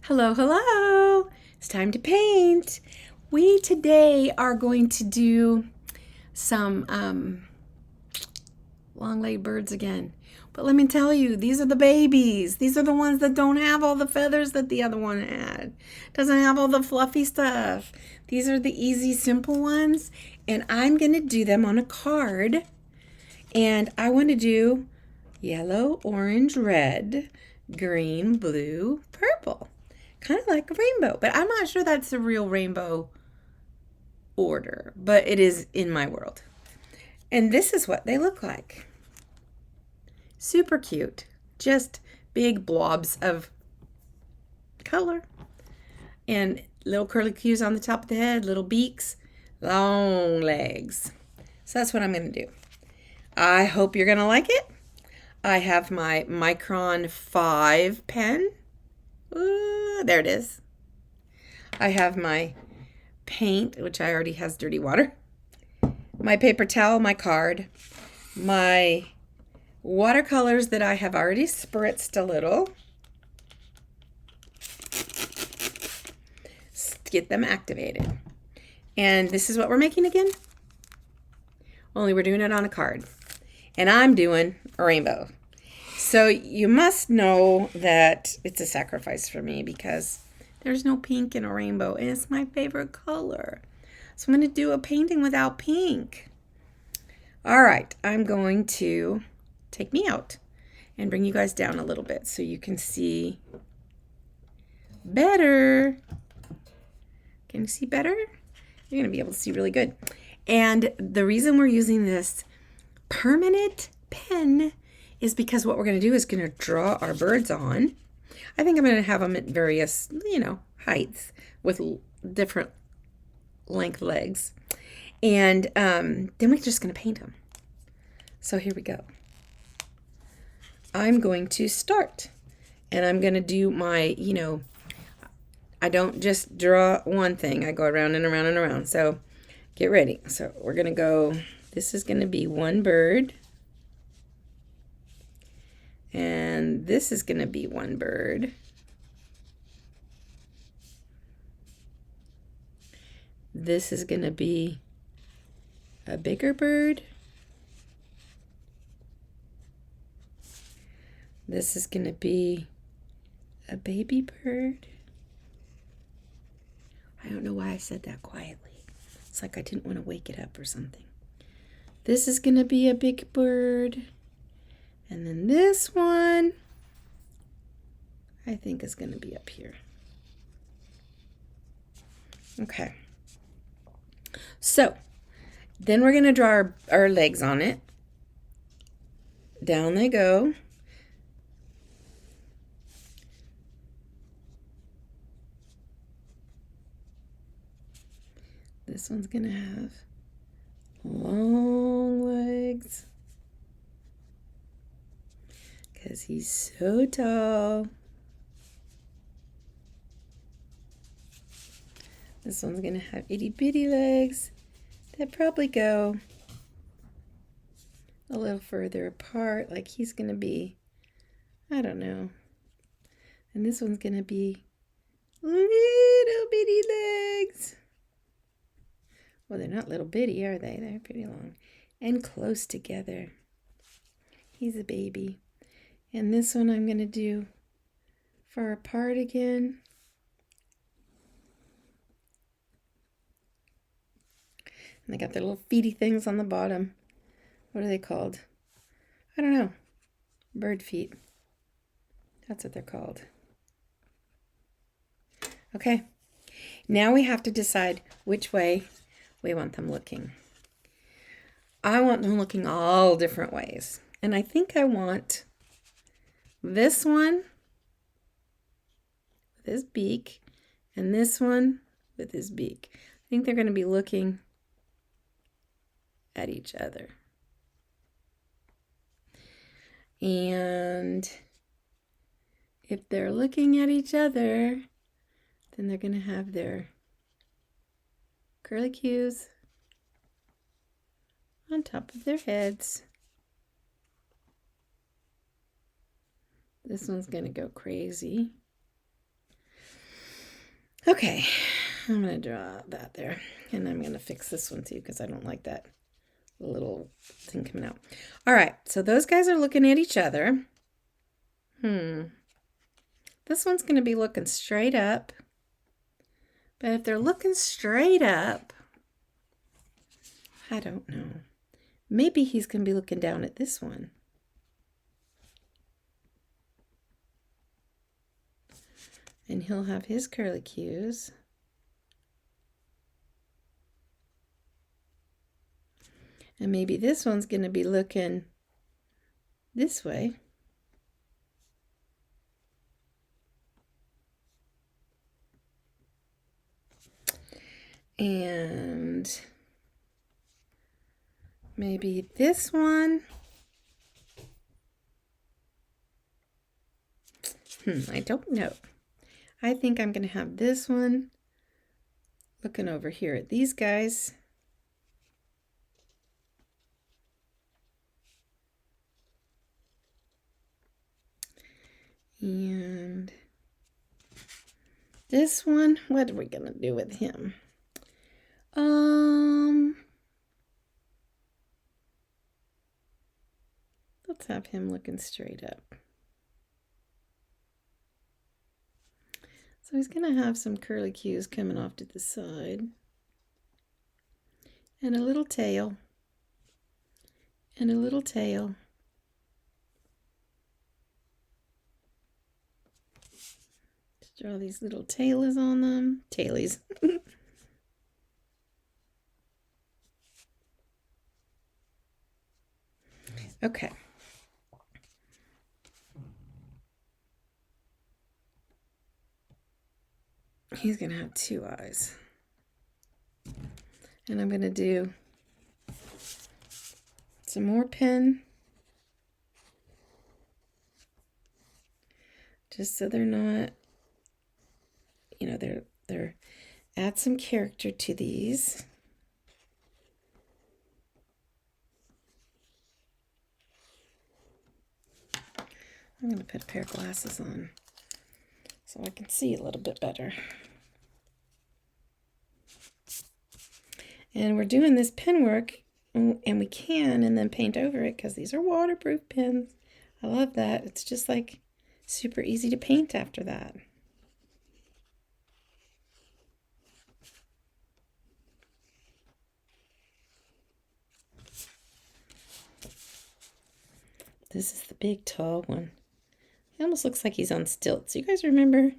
Hello, hello. It's time to paint. We today are going to do some long-legged birds again. But let me tell you, these are the babies. These are the ones that don't have all the feathers that the other one had. Doesn't have all the fluffy stuff. These are the easy, simple ones. And I'm going to do them on a card. And I want to do yellow, orange, red, green, blue, purple. Kind of like a rainbow, but I'm not sure that's the real rainbow order, but it is in my world. And this is what they look like. Super cute. Just big blobs of color. And little curly cues on the top of the head, little beaks, long legs. So that's what I'm going to do. I hope you're going to like it. I have my Micron 5 pen. Ooh, there it is. I have my paint, which I already has dirty water. My paper towel, my card, my watercolors that I have already spritzed a little. Get them activated. And this is what we're making again. Only we're doing it on a card. And I'm doing a rainbow. So you must know that it's a sacrifice for me because there's no pink in a rainbow, and it's my favorite color. So I'm going to do a painting without pink. All right, I'm going to take me out and bring you guys down a little bit so you can see better. Can you see better? You're going to be able to see really good. And the reason we're using this permanent pen is because what we're going to do is going to draw our birds on. I think I'm going to have them at various, heights with different length legs. And then we're just going to paint them. So here we go. I'm going to start. And I'm going to do my, I don't just draw one thing. I go around and around and around. So get ready. So we're going to go, this is going to be one bird. And this is going to be one bird. This is going to be a bigger bird. This is going to be a baby bird. I don't know why I said that quietly. It's like I didn't want to wake it up or something. This is going to be a big bird. And then this one, I think is going to be up here. Okay. So, then we're going to draw our legs on it. Down they go. This one's going to have long legs. Because he's so tall. This one's going to have itty bitty legs that probably go a little further apart, like he's going to be, I don't know. And this one's going to be little bitty legs. Well, they're not little bitty, are they? They're pretty long and close together. He's a baby. And this one I'm going to do far apart again. And they got their little feety things on the bottom. What are they called? I don't know. Bird feet. That's what they're called. Okay. Now we have to decide which way we want them looking. I want them looking all different ways. And I think I want this one with his beak and this one with his beak. I think they're going to be looking at each other. And if they're looking at each other, then they're going to have their curly cues on top of their heads. This one's going to go crazy. Okay, I'm going to draw that there. And I'm going to fix this one too because I don't like that little thing coming out. All right, so those guys are looking at each other. This one's going to be looking straight up. But if they're looking straight up, I don't know. Maybe he's going to be looking down at this one. And he'll have his curly cues. And maybe this one's going to be looking this way. And maybe this one. I don't know. I think I'm going to have this one looking over here at these guys. And this one, what are we going to do with him? Let's have him looking straight up. So he's going to have some curly cues coming off to the side. And a little tail. And a little tail. Just draw these little tailies on them. Tailies. Okay. He's going to have two eyes. And I'm going to do some more pen. Just so they're not, you know, they're add some character to these. I'm going to put a pair of glasses on so I can see a little bit better. And we're doing this pen work, and we can, and then paint over it because these are waterproof pens. I love that. It's just like super easy to paint after that. This is the big tall one. He almost looks like he's on stilts. You guys remember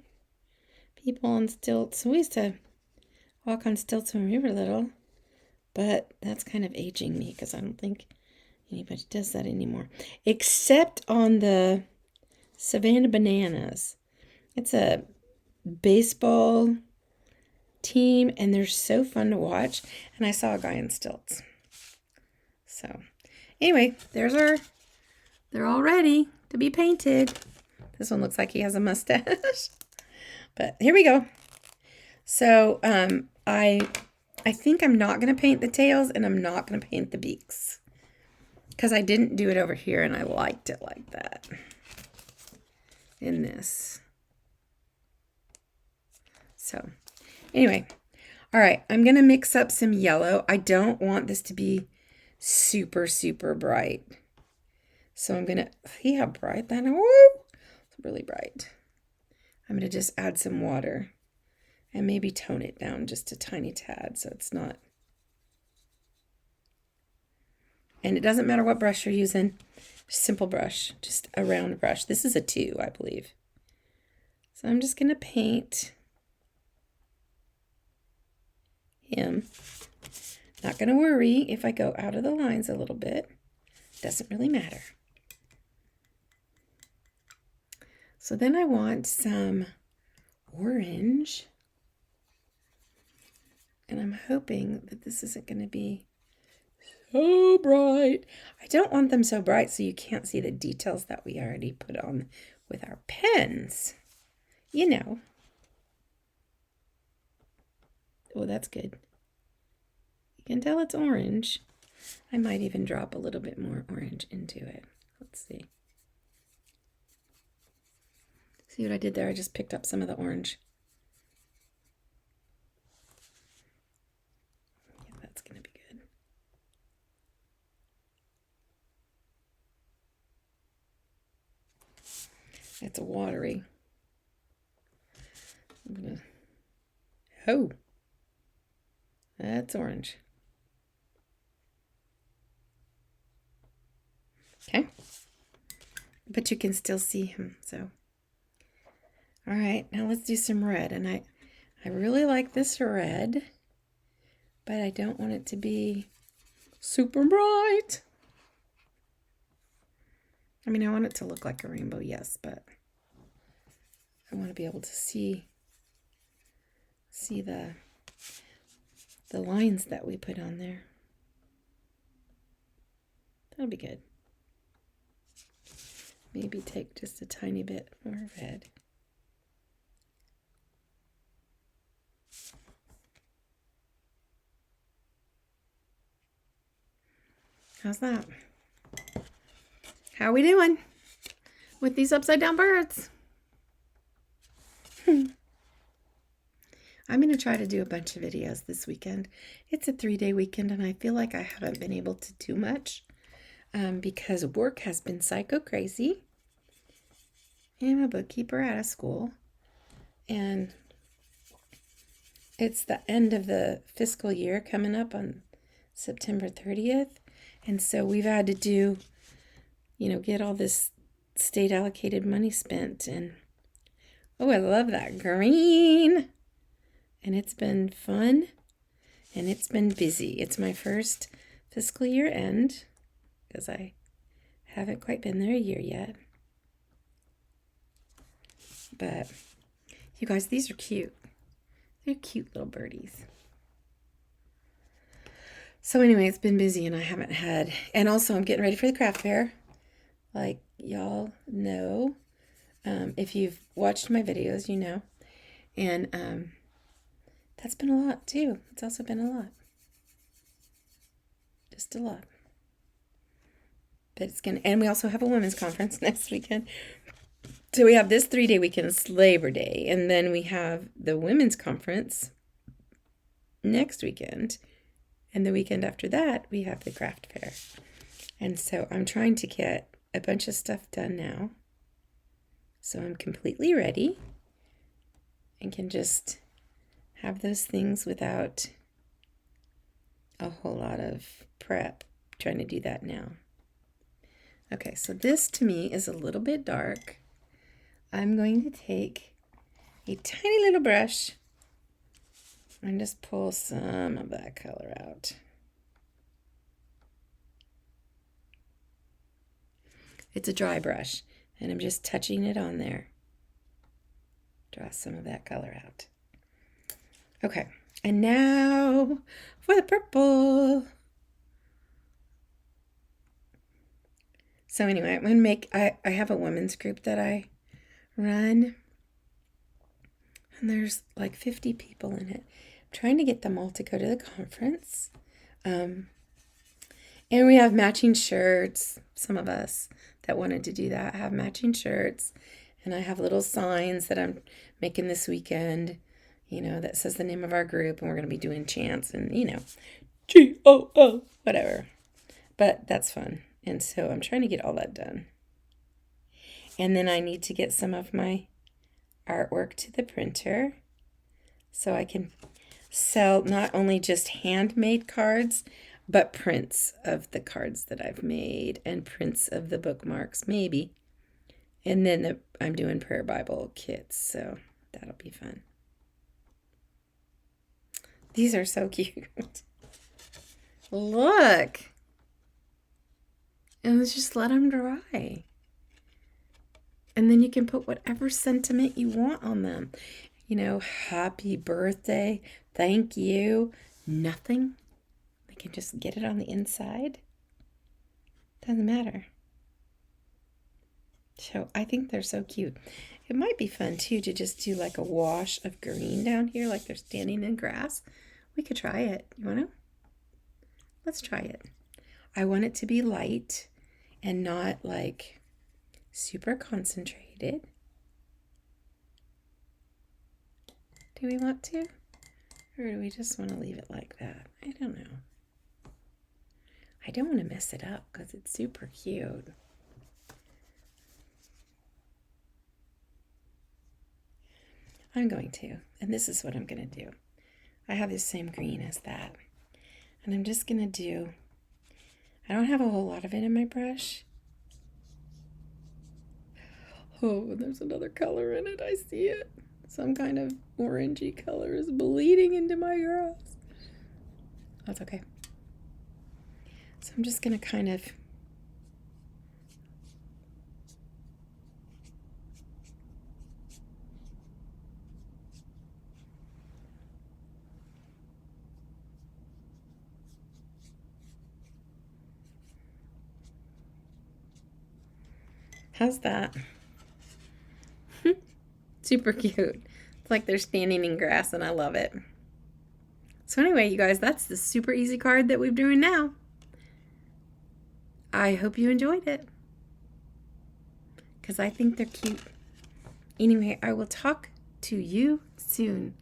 people on stilts? We used to walk on stilts when we were little, but that's kind of aging me because I don't think anybody does that anymore. Except on the Savannah Bananas. It's a baseball team, and they're so fun to watch. And I saw a guy on stilts. So, anyway, they're all ready to be painted. This one looks like he has a mustache. But here we go. So, I think I'm not going to paint the tails, and I'm not going to paint the beaks. Because I didn't do it over here, and I liked it like that. In this. So, anyway. All right, I'm going to mix up some yellow. I don't want this to be super, super bright. So I'm going to, see how bright that is? It's really bright. I'm going to just add some water and maybe tone it down just a tiny tad so it's not. And it doesn't matter what brush you're using. Simple brush, just a round brush. This is a 2, I believe. So I'm just going to paint him. Not going to worry if I go out of the lines a little bit. Doesn't really matter. So then I want some orange. And I'm hoping that this isn't going to be so bright. I don't want them so bright so you can't see the details that we already put on with our pens. You know. Oh, that's good. You can tell it's orange. I might even drop a little bit more orange into it. Let's see. See what I did there? I just picked up some of the orange. It's a watery. Oh, that's orange. Okay. But you can still see him, so. All right, now let's do some red. And I really like this red, but I don't want it to be super bright. I mean, I want it to look like a rainbow, yes, but I want to be able to see the lines that we put on there. That'll be good. Maybe take just a tiny bit more red. How's that? How are we doing with these upside down birds? I'm going to try to do a bunch of videos this weekend. It's a 3-day weekend, and I feel like I haven't been able to do much because work has been psycho crazy. I'm a bookkeeper out of school, and it's the end of the fiscal year coming up on September 30th. And so we've had to do, get all this state allocated money spent. And, oh, I love that green. And it's been fun and it's been busy. It's my first fiscal year end because I haven't quite been there a year yet. But you guys, these are cute. They're cute little birdies. So anyway, it's been busy and I haven't had, and also I'm getting ready for the craft fair. Like y'all know, if you've watched my videos, you know. And that's been a lot too. It's also been a lot. Just a lot. But it's and we also have a women's conference next weekend. So we have this 3-day weekend, it's Labor Day, and then we have the women's conference next weekend. And the weekend after that, we have the craft fair. And so I'm trying to get a bunch of stuff done now. So I'm completely ready and can just have those things without a whole lot of prep. I'm trying to do that now. Okay, so this to me is a little bit dark. I'm going to take a tiny little brush and just pull some of that color out. It's a dry brush, and I'm just touching it on there. Draw some of that color out. Okay, and now for the purple. So anyway, I'm going to make, I have a women's group that I run, and there's like 50 people in it. Trying to get them all to go to the conference. And we have matching shirts. Some of us that wanted to do that have matching shirts. And I have little signs that I'm making this weekend, that says the name of our group. And we're going to be doing chants and, G-O-O, whatever. But that's fun. And so I'm trying to get all that done. And then I need to get some of my artwork to the printer so I can sell not only just handmade cards, but prints of the cards that I've made and prints of the bookmarks, maybe. And then I'm doing prayer Bible kits, so that'll be fun. These are so cute. Look. And let's just let them dry. And then you can put whatever sentiment you want on them. Happy birthday, thank you, nothing. They can just get it on the inside. Doesn't matter. So I think they're so cute. It might be fun too to just do like a wash of green down here, like they're standing in grass. We could try it. You want to? Let's try it. I want it to be light and not like super concentrated. Do we want to? Or do we just want to leave it like that? I don't know. I don't want to mess it up because it's super cute. I'm going to. And this is what I'm going to do. I have this same green as that. And I'm just going to do, I don't have a whole lot of it in my brush. Oh, there's another color in it. I see it. Some kind of orangey color is bleeding into my grass. That's okay. So I'm just going to kind of how's that? Super cute. It's like they're standing in grass and I love it. So anyway, you guys, that's the super easy card that we're doing now. I hope you enjoyed it, because I think they're cute. Anyway, I will talk to you soon.